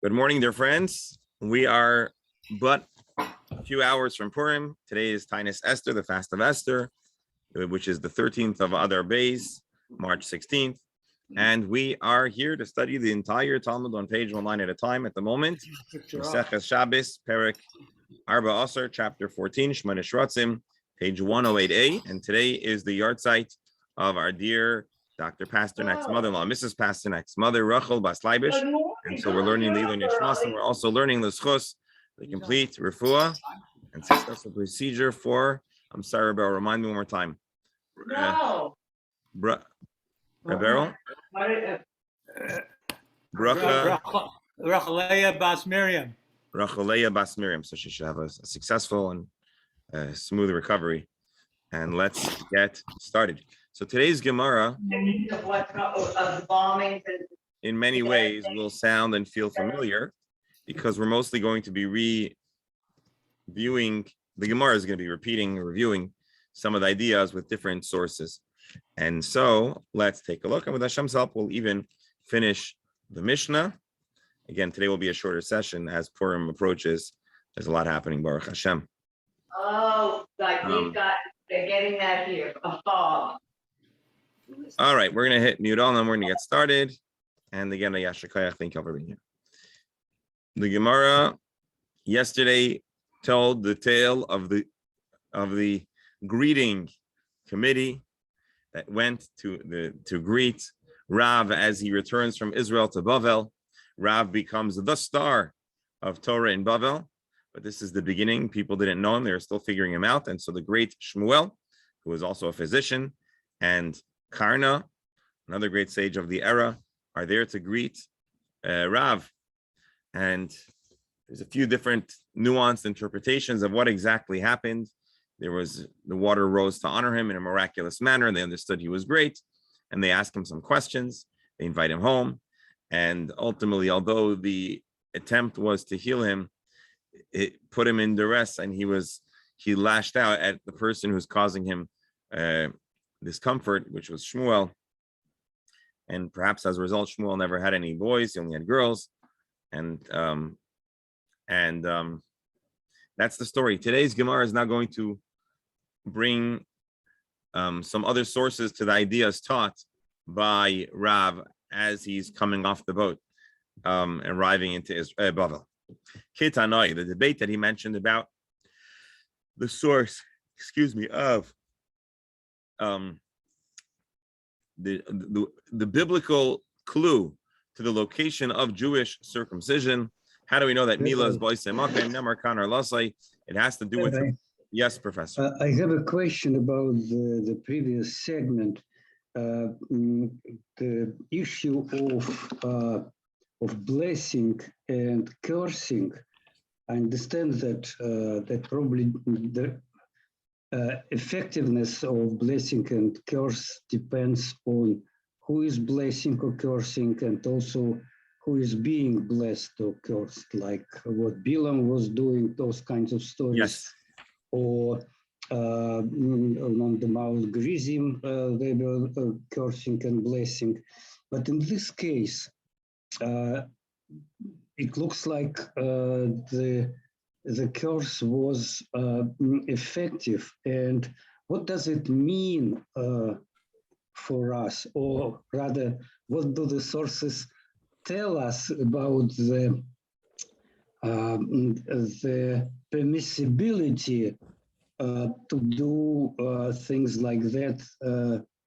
Good morning, dear friends. We are but a few hours from Purim. Today is Tainus Esther, the fast of Esther, which is the 13th of Adar Beis, March 16th. And we are here to study the entire Talmud on page one line at a time at the moment. Maseches Shabbos, Perek Arba Asar, chapter 14, Shemona Shratzim, page 108a. And today is the yard site of our dear Dr. Pasternak's mother-in-law, Mrs. Pasternak's mother, Rachel Bas Leibish. And so we're learning the Ilon Yishmas, and we're also learning the Schus, the complete refuah and successful procedure for, I'm sorry, Beryl, remind me one more time. Beryl? Rachaleya Bas Miriam. Rachaleya Bas Miriam. So she should have a successful and smooth recovery. And let's get started. So today's Gemara, in many ways, will sound and feel familiar because we're mostly going to be reviewing. The Gemara is going to be reviewing some of the ideas with different sources. And so let's take a look. And with Hashem's help, we'll even finish the Mishnah. Again, today will be a shorter session as Purim approaches. There's a lot happening, Baruch Hashem. Oh, like they're getting that here, a fog. All right, we're going to hit mute all, and then we're going to get started. And again, Yashakayach, thank you for being here. The Gemara yesterday told the tale of the greeting committee that went to greet Rav as he returns from Israel to Bavel. Rav becomes the star of Torah in Bavel, but this is the beginning. People didn't know him; they were still figuring him out. And so the great Shmuel, who was also a physician, and Karna, another great sage of the era, are there to greet Rav. And there's a few different nuanced interpretations of what exactly happened. There was the water rose to honor him in a miraculous manner. They understood he was great, and they asked him some questions. They invite him home, and ultimately, although the attempt was to heal him, it put him in duress, and he lashed out at the person who's causing him discomfort, which was Shmuel. And perhaps as a result, Shmuel never had any boys; he only had girls. And that's the story. Today's Gemara is now going to bring some other sources to the ideas taught by Rav as he's coming off the boat, arriving into Bavel. Ketanoi, the debate that he mentioned about the source, of the biblical clue to the location of Jewish circumcision. How do we know that Mila is Boisei Makim, Nemar Kan or Lasai? It has to do with yes, Professor. I have a question about the previous segment. The issue of blessing and cursing. I understand that probably the effectiveness of blessing and curse depends on who is blessing or cursing, and also who is being blessed or cursed, like what Bilam was doing, those kinds of stories. Yes. Or on the Mount Gerizim, they were cursing and blessing. But in this case, it looks like the curse was effective. And what does it mean for us? Or rather, what do the sources tell us about the permissibility to do things like that,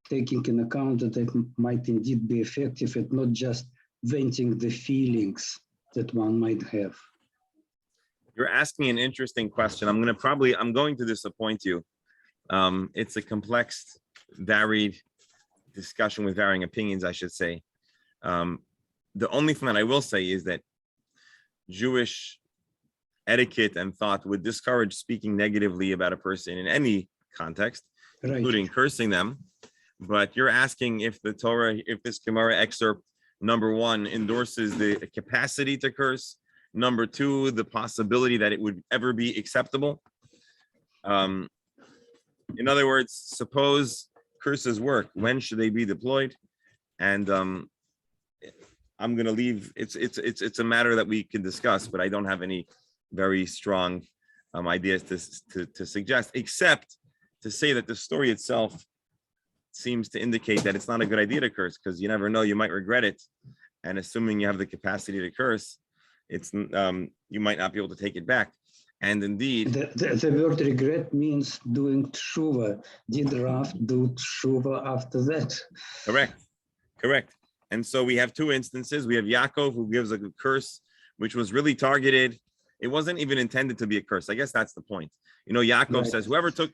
taking in account that it might indeed be effective and not just venting the feelings that one might have? You're asking an interesting question. I'm going to disappoint you. It's a complex, varied discussion with varying opinions, I should say. The only thing that I will say is that Jewish etiquette and thought would discourage speaking negatively about a person in any context, right, including cursing them. But you're asking if the Torah, if this Gemara excerpt, number one, endorses the capacity to curse, number two, the possibility that it would ever be acceptable. In other words, suppose curses work, when should they be deployed? And I'm going to leave. It's a matter that we can discuss, but I don't have any very strong ideas to suggest, except to say that the story itself seems to indicate that it's not a good idea to curse, because you never know, you might regret it. And assuming you have the capacity to curse, it's you might not be able to take it back. And indeed, the word regret means doing tshuva. Did Rav do tshuva after that? Correct. And so we have two instances. We have Yaakov, who gives a curse, which was really targeted. It wasn't even intended to be a curse. I guess that's the point. Yaakov says, whoever took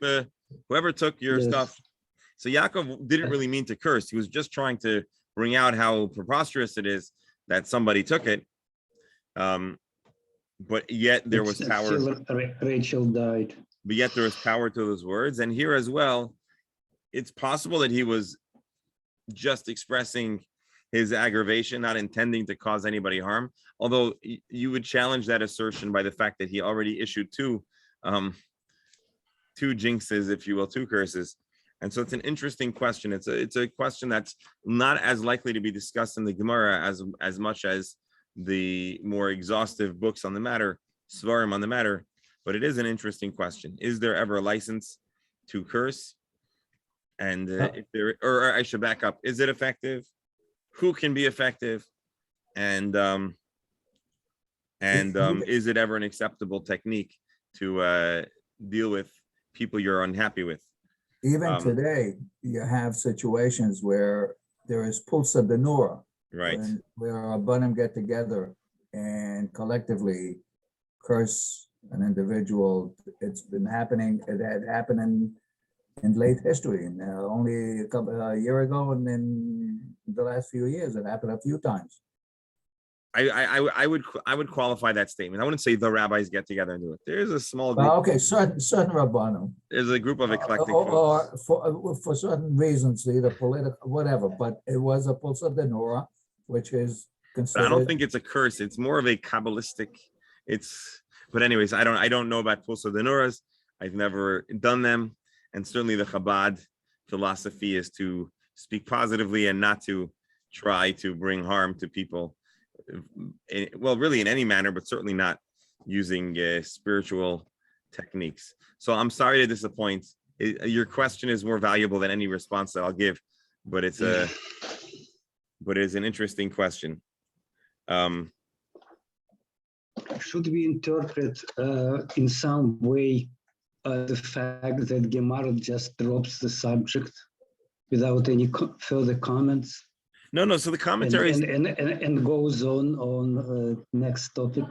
your stuff. So Yaakov didn't really mean to curse. He was just trying to bring out how preposterous it is that somebody took it. But yet there was power. Rachel died. But yet there was power to those words. And here as well, it's possible that he was just expressing his aggravation, not intending to cause anybody harm. Although you would challenge that assertion by the fact that he already issued two jinxes, if you will, two curses. And so it's an interesting question. It's a question that's not as likely to be discussed in the Gemara as much as the more exhaustive books on the matter, Svarim on the matter. But it is an interesting question. Is there ever a license to curse? And if there, or I should back up, is it effective? Who can be effective? And is it ever an acceptable technique to deal with people you're unhappy with? Even today, you have situations where there is pulsa benura, right? Where a bunnim get together and collectively curse an individual. It's been happening. It had happened in late history, and only a year ago, and in the last few years, it happened a few times. I would qualify that statement. I wouldn't say the rabbis get together and do it. There's a small group. Okay, certain rabbanim. There's a group of eclectic or for certain reasons, either political, whatever. But it was a pulsa denora, which is considered. But I don't think it's a curse. It's more of a kabbalistic. But anyways, I don't know about pulsa denoras. I've never done them, and certainly the Chabad philosophy is to speak positively and not to try to bring harm to people. Well, really in any manner, but certainly not using spiritual techniques. So I'm sorry to disappoint. Your question is more valuable than any response that I'll give, but it is an interesting question. Should we interpret in some way the fact that Gemara just drops the subject without any further comments? No. So the commentary and goes on next topic.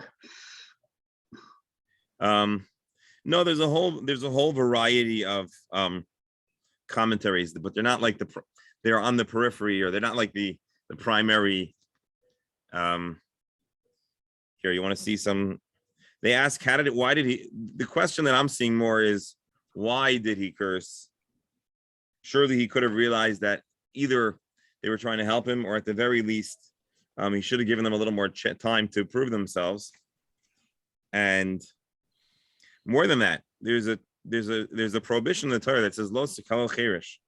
No, there's a whole variety of commentaries, but they're not like they're on the periphery, or they're not like the primary. Here, you want to see some? They ask, why did he? The question that I'm seeing more is, why did he curse? Surely he could have realized that either they were trying to help him, or at the very least, he should have given them a little more time to prove themselves. And more than that, there's a prohibition in the Torah that says lo sikal cherish.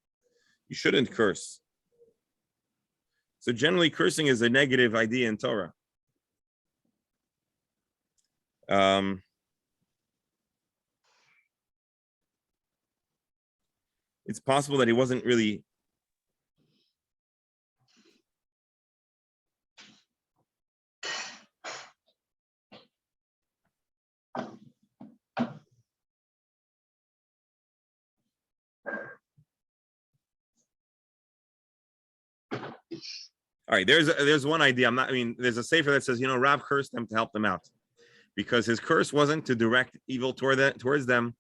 You shouldn't curse. So generally, cursing is a negative idea in Torah. It's possible that he wasn't really. All right, there's one idea. There's a sefer that says, Rav cursed them to help them out, because his curse wasn't to direct evil towards them,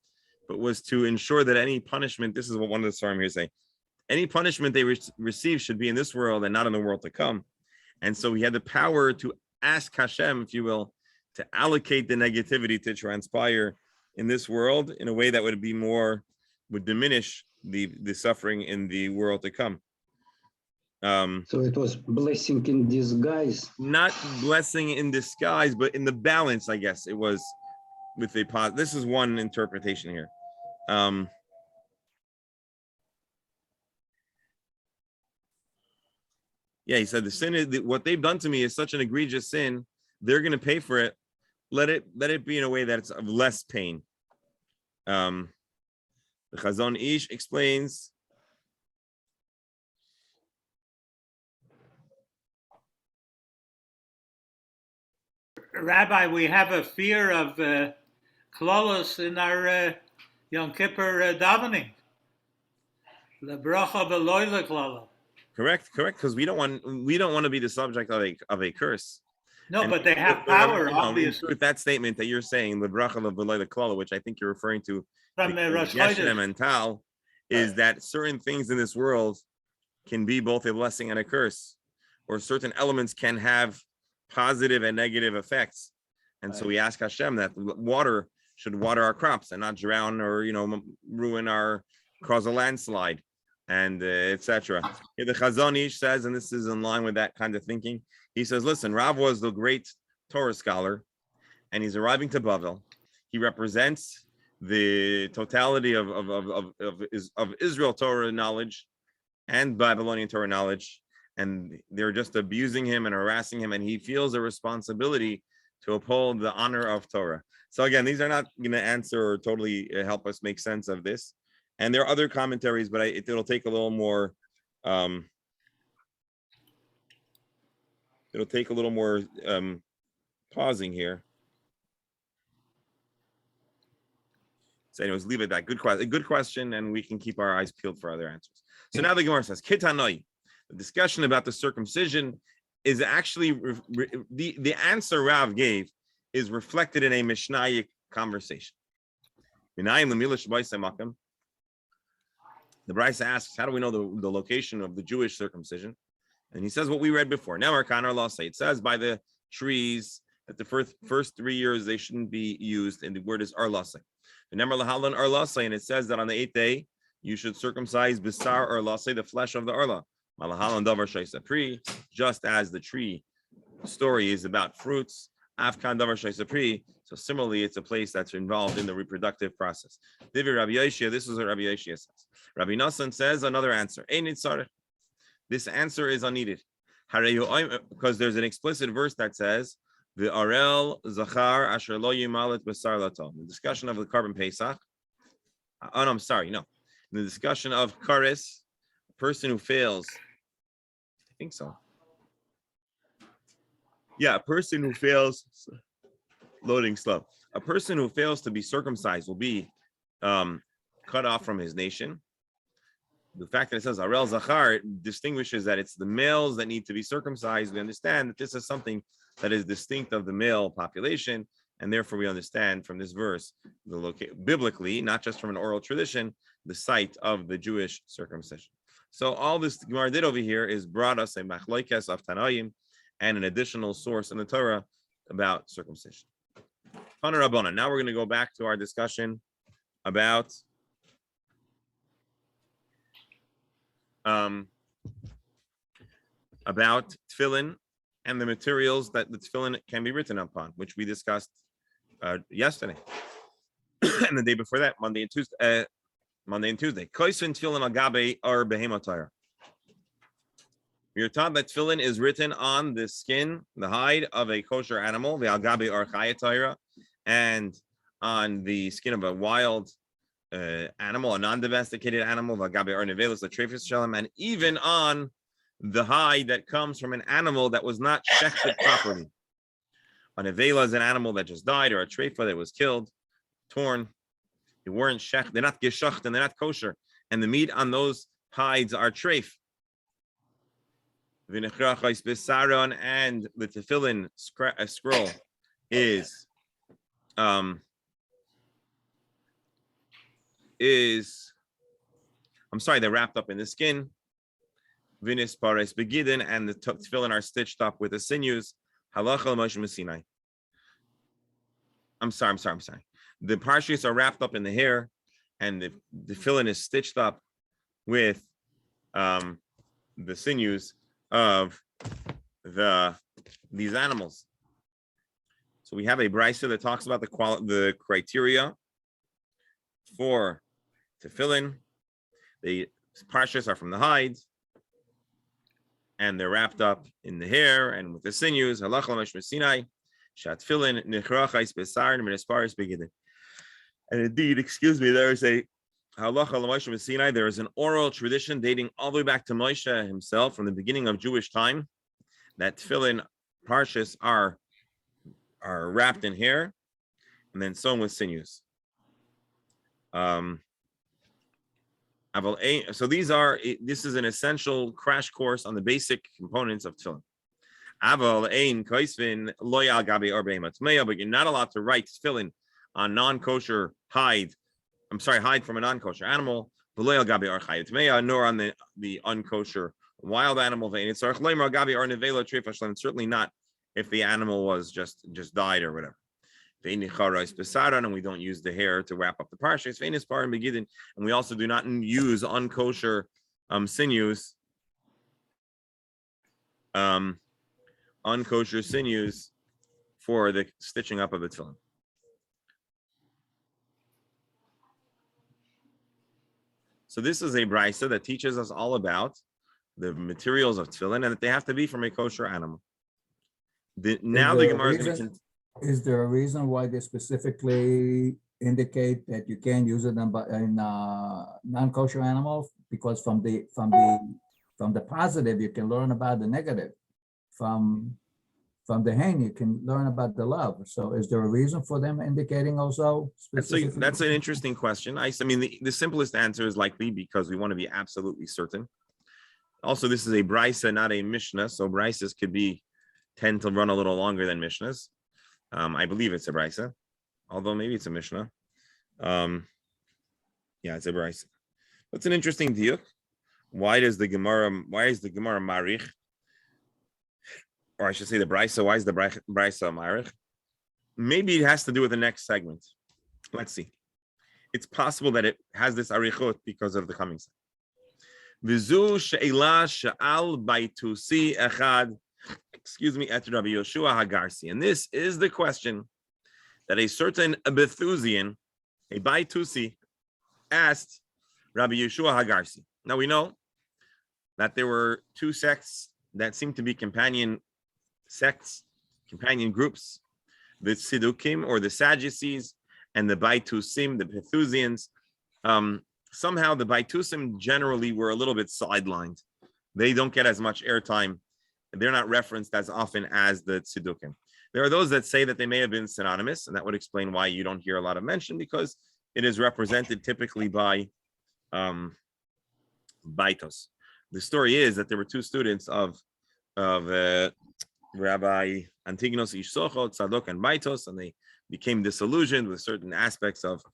but was to ensure that any punishment, this is what one of the Svarim here say, any punishment they receive should be in this world and not in the world to come. And so he had the power to ask Hashem, if you will, to allocate the negativity to transpire in this world in a way that would diminish the suffering in the world to come. So it was blessing in disguise. Not blessing in disguise, but in the balance, I guess it was with a pause. This is one interpretation here. Yeah, he said the sin is what they've done to me is such an egregious sin. They're going to pay for it. Let it be in a way that it's of less pain. The Chazon Ish explains. Rabbi, we have a fear of klolos in our Yom Kippur davening. The bracha beloy the klolo. Correct, because we don't want to be the subject of a curse. No, And but they have power, obviously. with that statement that you're saying, the bracha of the klala, which I think you're referring to From Rosh Geshem Chodesh. and Tal, is that certain things in this world can be both a blessing and a curse, or certain elements can have positive and negative effects. And so we ask Hashem that water should water our crops and not drown or ruin cause a landslide, and etc. The Chazon Ish says, and this is in line with that kind of thinking. He says, listen, Rav was the great Torah scholar, and he's arriving to Bavel. He represents the totality of Israel Torah knowledge and Babylonian Torah knowledge, and they're just abusing him and harassing him, and he feels a responsibility to uphold the honor of Torah. So again, these are not going to answer or totally help us make sense of this. And there are other commentaries, but it'll take a little more. It'll take a little more pausing here. So, anyways, leave it at that. Good question, and we can keep our eyes peeled for other answers. So now the Gemara says, "Kitanoi." The discussion about the circumcision is actually the answer Rav gave is reflected in a Mishnaic conversation. The Brisa asks, "How do we know the location of the Jewish circumcision?" And he says what we read before. Now, it says by the trees that the first 3 years they shouldn't be used, and the word is arlasei. The number lahalan arlasei, and it says that on the 8th day you should circumcise bisar arlasei, the flesh of the arla. Malahalan davar shaisapri, just as the tree story is about fruits. Afkan davar shaisapri. So similarly, it's a place that's involved in the reproductive process. Divi Rabbi Yeshia, this is what Rabbi Yeshia says. Rabbi Nassan says another answer. This answer is unneeded. Because there's an explicit verse that says, the Arel Zachar Asher Lo Yimalet Basar Lato. The discussion of the carbon Pesach. Oh, no, I'm sorry. No. The discussion of Karis, a person who fails. I think so. Yeah, a person who fails. Loading slow. A person who fails to be circumcised will be cut off from his nation. The fact that it says Arel Zachar distinguishes that it's the males that need to be circumcised. We understand that this is something that is distinct of the male population, and therefore we understand from this verse, biblically, not just from an oral tradition, the site of the Jewish circumcision. So all this Gemara did over here is brought us a machlokes of Tanaim and an additional source in the Torah about circumcision. Now we're going to go back to our discussion about tefillin and the materials that the tefillin can be written upon, which we discussed yesterday and the day before that, Monday and Tuesday. Koisvin tefillin agabe or behemotayr. We are taught that tefillin is written on the skin, the hide of a kosher animal, the agabe or chayatayra, and on the skin of a wild animal, a non-domesticated animal, agabe or nevelos, the trefus shalom, and even on the hide that comes from an animal that was not shechted properly. A nevela is an animal that just died, or a treifa that was killed, torn. They weren't shech, they're not geshacht, and they're not kosher. And the meat on those hides are treif. And the tefillin scroll is they're wrapped up in the skin. Vinis pares begidin, and the tefillin are stitched up with the sinews. Halacha Moshe Messinai. I'm sorry. The parshas are wrapped up in the hair, and the tefillin is stitched up with the sinews of these animals. So we have a brisa that talks about the criteria for tefillin. The parshas are from the hides, and they're wrapped up in the hair and with the sinews. Halacha l'mashma Sinai, shat tefillin nichrachais besar minisparis begidin. And indeed, excuse me, there is a halacha l'mashma Sinai. There is an oral tradition dating all the way back to Moshe himself, from the beginning of Jewish time, that tefillin parshas are wrapped in hair and then sewn with sinews. So this is an essential crash course on the basic components of tefillin. But you're not allowed to write tefillin on non-kosher hide. I'm sorry, hide from a non-kosher animal, nor on the unkosher wild animal. Certainly not if the animal was just died or whatever. And we don't use the hair to wrap up the parshas. And we also do not use unkosher sinews, unkosher sinews for the stitching up of the tefillin. So this is a brisa that teaches us all about the materials of tefillin and that they have to be from a kosher animal. The Gemara is going to. Is there a reason why they specifically indicate that you can't use it in non-kosher animals? Because from the positive you can learn about the negative. From the hen you can learn about the love. So is there a reason for them indicating also? That's an interesting question. I mean, the simplest answer is likely because we want to be absolutely certain. Also, this is a brisa, not a mishnah. So brises tend to run a little longer than mishnahs. I believe it's a brisa, although maybe it's a mishnah. Yeah, it's a brisa. That's an interesting diuk. Why is the Gemara marich? Or I should say the brisa. Why is the brisa marich? Maybe it has to do with the next segment. Let's see. It's possible that it has this arichot because of the coming segment. Vizu she'ela she'al baitusi echad. Excuse me, et Rabbi Yoshua Hagarsi. And this is the question that a certain Bethusian, a Baitusi, asked Rabbi Yoshua Hagarsi. Now we know that there were two sects that seem to be companion groups, the Siddukim or the Sadducees and the Baitusim, the Bethusians. Somehow the Baitusim generally were a little bit sidelined. They don't get as much airtime. They're not referenced as often as the Tziddukim. There are those that say that they may have been synonymous, and that would explain why you don't hear a lot of mention, because it is represented typically by Baitos. The story is that there were two students of Rabbi Antigonos Ish Sochot, Tzadok and Baitos, and they became disillusioned with certain aspects of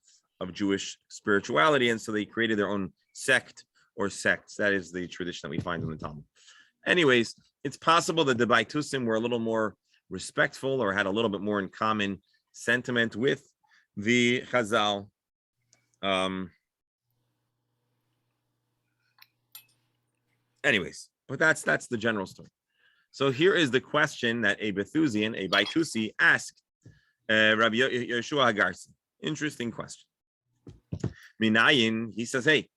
Jewish spirituality, and so they created their own sect or sects. That is the tradition that we find in the Talmud. Anyways, it's possible that the Baitusim were a little more respectful or had a little bit more in common sentiment with the Chazal. Anyways, but that's the general story. So here is the question that a Bethusian, a Baitusi, asked Rabbi Yeshua Hagarsi. Interesting question. Minayin, he says, hey,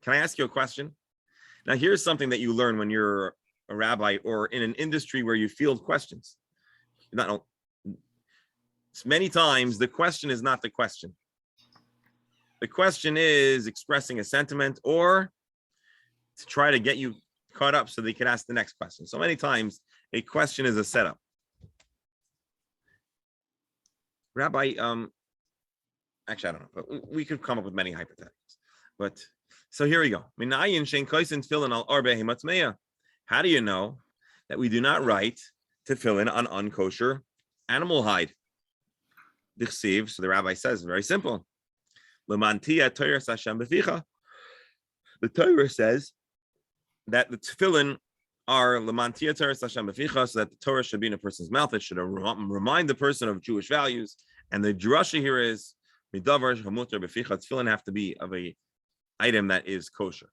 can I ask you a question? Now, here's something that you learn when you're a rabbi or in an industry where you field questions. Many times the question is not the question. The question is expressing a sentiment or to try to get you caught up so they can ask the next question. So many times a question is a setup. Rabbi, actually, I don't know, but we could come up with many hypotheticals. But so here we go. How do you know that we do not write tefillin on unkosher animal hide? So the rabbi says, very simple. The Torah says that the tefillin are lemantia Torah Hashem b'ficha, so that the Torah should be in a person's mouth. It should remind the person of Jewish values. And the drasha here is midavar hamutar b'ficha. Tefillin have to be of a item that is kosher.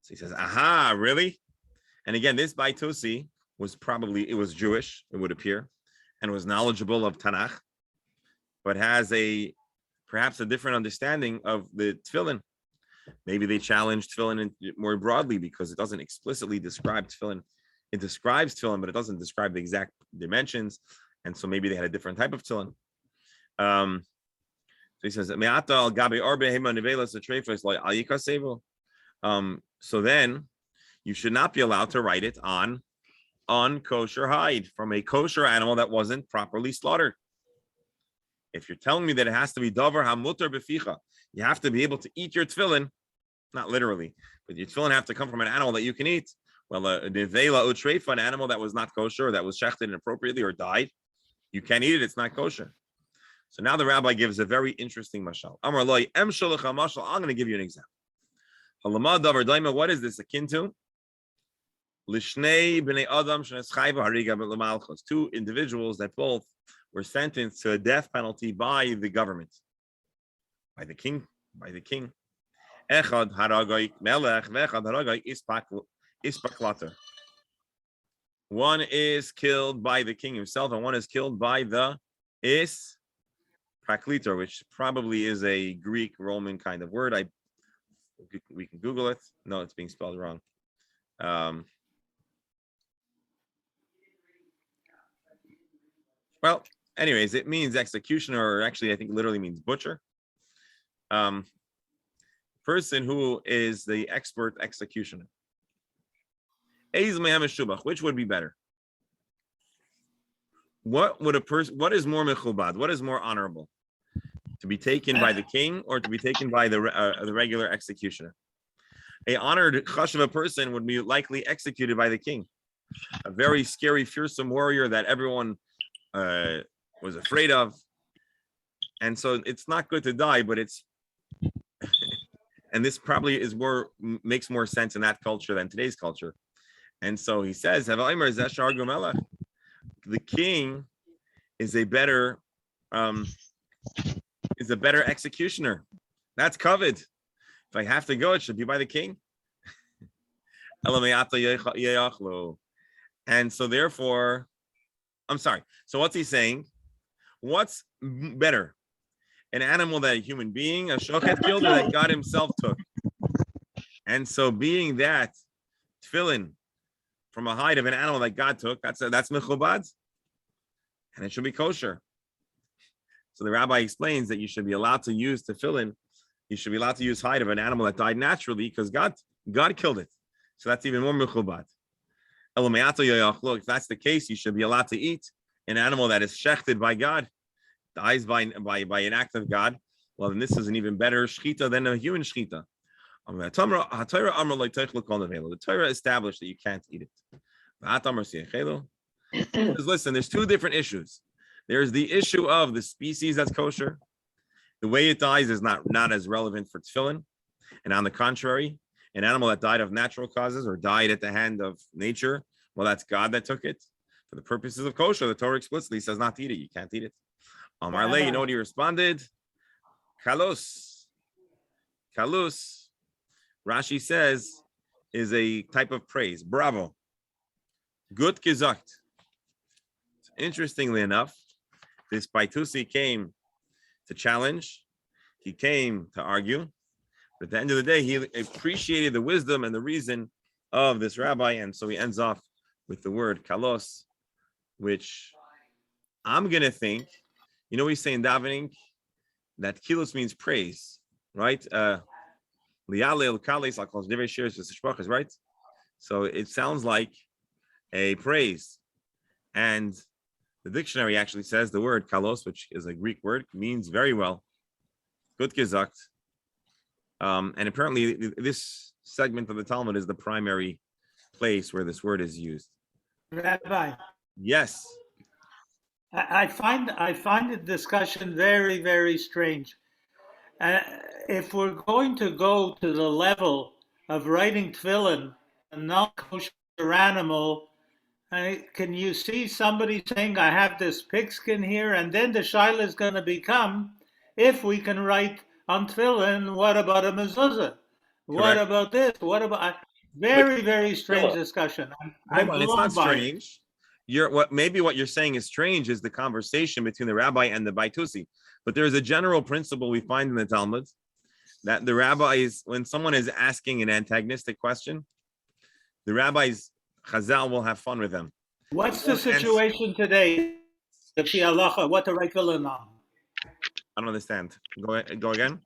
So he says, aha, really? And again, this Baitusi was Jewish, it would appear, and was knowledgeable of Tanakh, but has perhaps a different understanding of the tefillin. Maybe they challenged tefillin more broadly because it doesn't explicitly describe tefillin. It describes tefillin, but it doesn't describe the exact dimensions. And so maybe they had a different type of tefillin. So he says, so then you should not be allowed to write it on unkosher hide from a kosher animal that wasn't properly slaughtered. If you're telling me that it has to be davar hamutar beficha, you have to be able to eat your tefillin, not literally, but your tefillin have to come from an animal that you can eat. Well, a nevela utreifa, an animal that was not kosher, or that was shechted inappropriately or died, you can't eat it, it's not kosher. So now the rabbi gives a very interesting mashal. Amar loy em shalach mashal. I'm going to give you an example. Halama davar daima. What is this akin to? Lishnei bnei adam sheneschayva hariga b'lemalchos. Two individuals that both were sentenced to a death penalty by the government, by the king. Echad haragai melech, vechad haragai ispaklater. One is killed by the king himself, and one is killed by the Praklitor, which probably is a Greek Roman kind of word. We can Google it. No, it's being spelled wrong. Well, anyways, it means executioner, or actually I think literally means butcher. Person who is the expert executioner. Which would be better? What is more mechubad? What is more honorable? To be taken by the king or to be taken by the regular executioner? A honored chashuva person would be likely executed by the king. A very scary, fearsome warrior that everyone was afraid of. And so it's not good to die, but it's, and this probably makes more sense in that culture than today's culture. And so he says, the king is a better executioner. That's covered. If I have to go, it should be by the king. And so therefore, I'm sorry. So what's he saying? What's better? An animal that a human being, a shochet, killed, or that God himself took? And so being that tefillin from a hide of an animal that God took, that's mechubad, and it should be kosher. So the rabbi explains that you should be allowed to use tefillin. You should be allowed to use hide of an animal that died naturally because God killed it. So that's even more mechubad. If that's the case, you should be allowed to eat an animal that is shechted by God, dies by an act of God. Well, then this is an even better shechita than a human shechita. The Torah established that you can't eat it. Listen, there's two different issues. There's the issue of the species that's kosher. The way it dies is not as relevant for tefillin. And on the contrary, an animal that died of natural causes or died at the hand of nature, well, that's God that took it. For the purposes of kosher, the Torah explicitly says not to eat it. You can't eat it. Amar le, you know what he responded? Kalos. Rashi says is a type of praise. Bravo. Good gesagt. Interestingly enough, this Baitusi came to challenge. He came to argue. But at the end of the day, he appreciated the wisdom and the reason of this rabbi. And so he ends off with the word kalos, which I'm going to think, you know, we say in davening that kilos means praise, right? Right? So it sounds like a praise. And the dictionary actually says the word kalos, which is a Greek word, means very well. Good gesagt. And apparently this segment of the Talmud is the primary place where this word is used. Rabbi. Yes. I find the discussion very, very strange. If we're going to go to the level of writing tefillin, a non-kosher animal, can you see somebody saying, I have this pigskin here, and then the shaila is going to become, if we can write on tefillin, what about a mezuzah? What about this? What about... Very strange discussion. It's not strange. What you're saying is strange is the conversation between the rabbi and the Baitusi. But there is a general principle we find in the Talmud that the rabbis, when someone is asking an antagonistic question, the rabbis, Chazal will have fun with them. What's the situation today? The halacha, what the right tefillin on? I don't understand. Go again.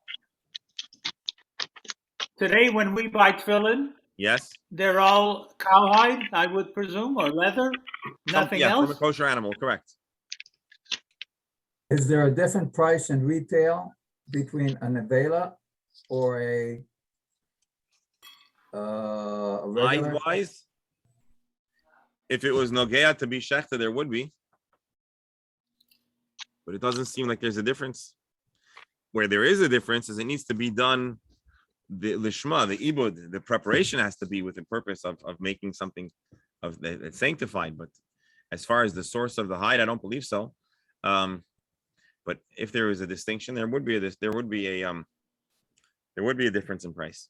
Today, when we buy tefillin, Yes. they're all cowhide, I would presume, or leather, nothing Yeah, else. from a kosher animal, correct. Is there a different price in retail between a nevela or a regular? Eyes-wise, if it was nogea to be shechta, there would be. But it doesn't seem like there's a difference. Where there is a difference is it needs to be done, the lishma, the ibud, the preparation has to be with the purpose of making something of that's sanctified. But as far as the source of the hide, I don't believe so. But if there is a distinction, there would be a difference in price.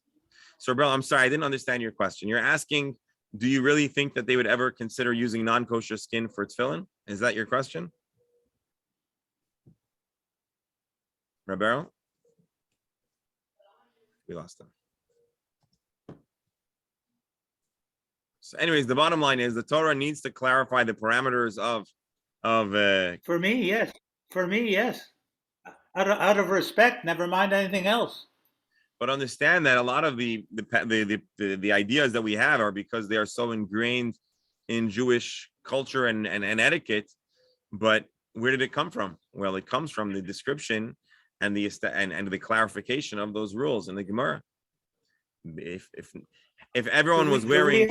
So, Bro, I'm sorry, I didn't understand your question. You're asking, do you really think that they would ever consider using non-kosher skin for tefillin? Is that your question? Rabero? We lost him. So anyways, the bottom line is the Torah needs to clarify the parameters of For me, yes. For me, yes. Out of respect, never mind anything else. but understand that a lot of the ideas that we have are because they are so ingrained in Jewish culture and etiquette. But where did it come from? Well, it comes from the description and the clarification of those rules in the Gemara. If everyone was wearing,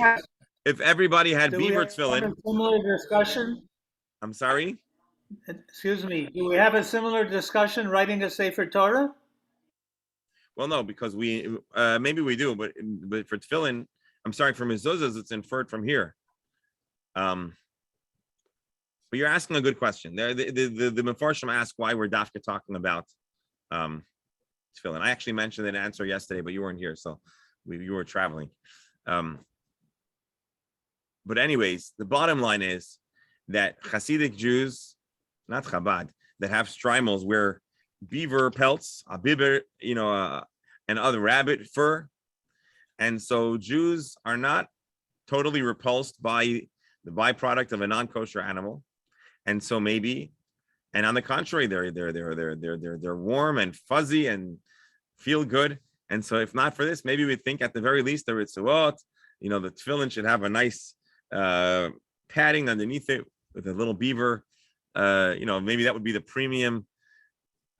if everybody had beaver tefillin, similar discussion. I'm sorry. Excuse me. Do we have a similar discussion writing a Sefer Torah? Well, no, because we maybe we do, but for tefillin, I'm sorry, for mezuzahs, it's inferred from here. But you're asking a good question. The Mefarshim ask why we're dafka talking about tefillin. I actually mentioned an answer yesterday, but you weren't here, so you were traveling. But anyways, the bottom line is that Hasidic Jews, not Chabad, that have strimals wear beaver pelts, a beaver, and other rabbit fur. And so Jews are not totally repulsed by the byproduct of a non-kosher animal. And so maybe, and on the contrary, they're warm and fuzzy and feel good. And so if not for this, maybe we think at the very least the ritzuot, the tefillin should have a nice padding underneath it with a little beaver. Maybe that would be the premium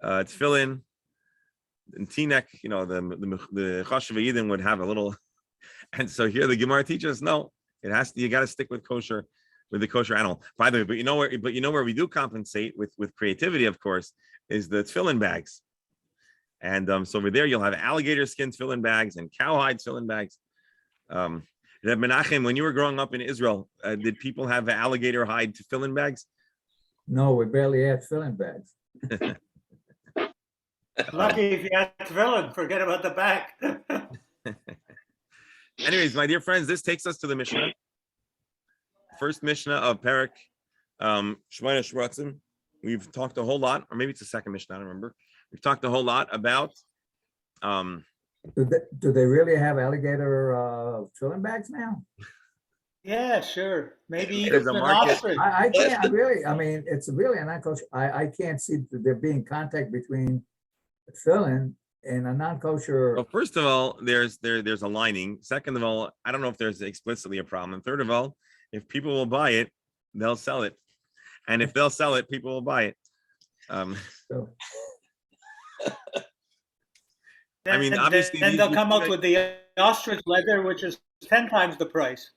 tefillin. And Tinek, the Chashav Yidin would have a little. And so here the Gemara teaches, no, you got to stick with kosher, with the kosher animal. By the way, but you know where we do compensate with creativity, of course, is the tefillin bags. And so over there, you'll have alligator skin tefillin bags and cowhide tefillin bags. Reb Menachem, when you were growing up in Israel, did people have alligator hide tefillin bags? No, we barely had tefillin bags. Lucky if you had tefillin, forget about the back. Anyways, my dear friends, this takes us to the Mishnah. First Mishnah of Perek Shmona Shratzim. We've talked a whole lot, or maybe it's the second Mishnah, I don't remember. We've talked a whole lot about Do they really have alligator tefillin bags now? Yeah, sure. Maybe There's it's a an market. ostrich. I can't really, it's really a non-kosher. I can't see there being contact between tefillin and a non-kosher. Well, first of all, there's a lining. Second of all, I don't know if there's explicitly a problem. And third of all, if people will buy it, they'll sell it. And if they'll sell it, people will buy it. So, I mean, obviously, then they'll come out with the ostrich leather, which is 10 times the price.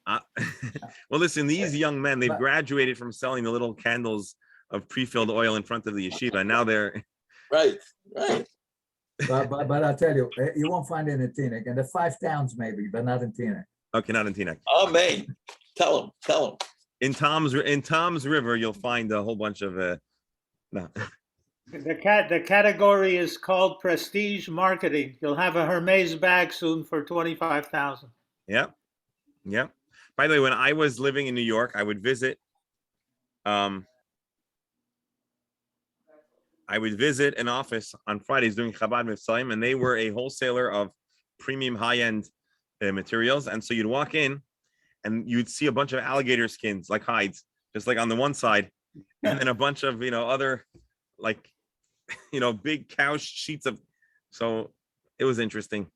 Well, listen, these young men, they've graduated from selling the little candles of pre-filled oil in front of the yeshiva. Now they're Right. but I'll tell you, you won't find it in Teaneck. And the 5 towns maybe, but not in Teaneck. okay, not in Teaneck. Amen. Tell them. In Tom's River, you'll find a whole bunch of no. The category is called prestige marketing. You'll have a Hermes bag soon for $25,000. Yep. By the way, when I was living in New York, I would visit I would visit an office on Fridays doing Chabad Mitzvahim, and they were a wholesaler of premium high-end materials. And so you'd walk in and you'd see a bunch of alligator skins, like hides, just like on the one side, and then a bunch of, other like, big cow sheets of, so it was interesting.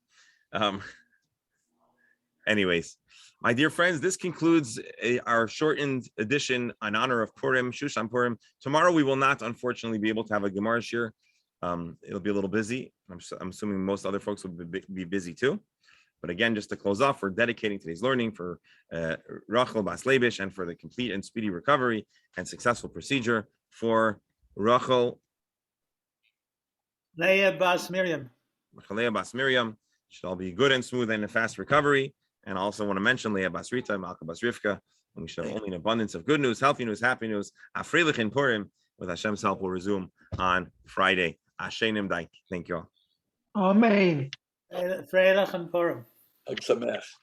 Anyways, my dear friends, this concludes our shortened edition in honor of Purim, Shushan Purim. Tomorrow we will not, unfortunately, be able to have a Gemara shir. It'll be a little busy. I'm assuming most other folks will be busy too. But again, just to close off, we're dedicating today's learning for Rachel Bas Leibish and for the complete and speedy recovery and successful procedure for Rachel Leah Bas Miriam. Leah Bas Miriam. Should all be good and smooth and a fast recovery. And I also want to mention Leah Bas Rita, Malka Bas Rivka. And we should have only an abundance of good news, healthy news, happy news. Afreilich in Purim, with Hashem's help, will resume on Friday. Ashenim Daik. Thank you all. Amen. Freilich and Purim. Like some mess.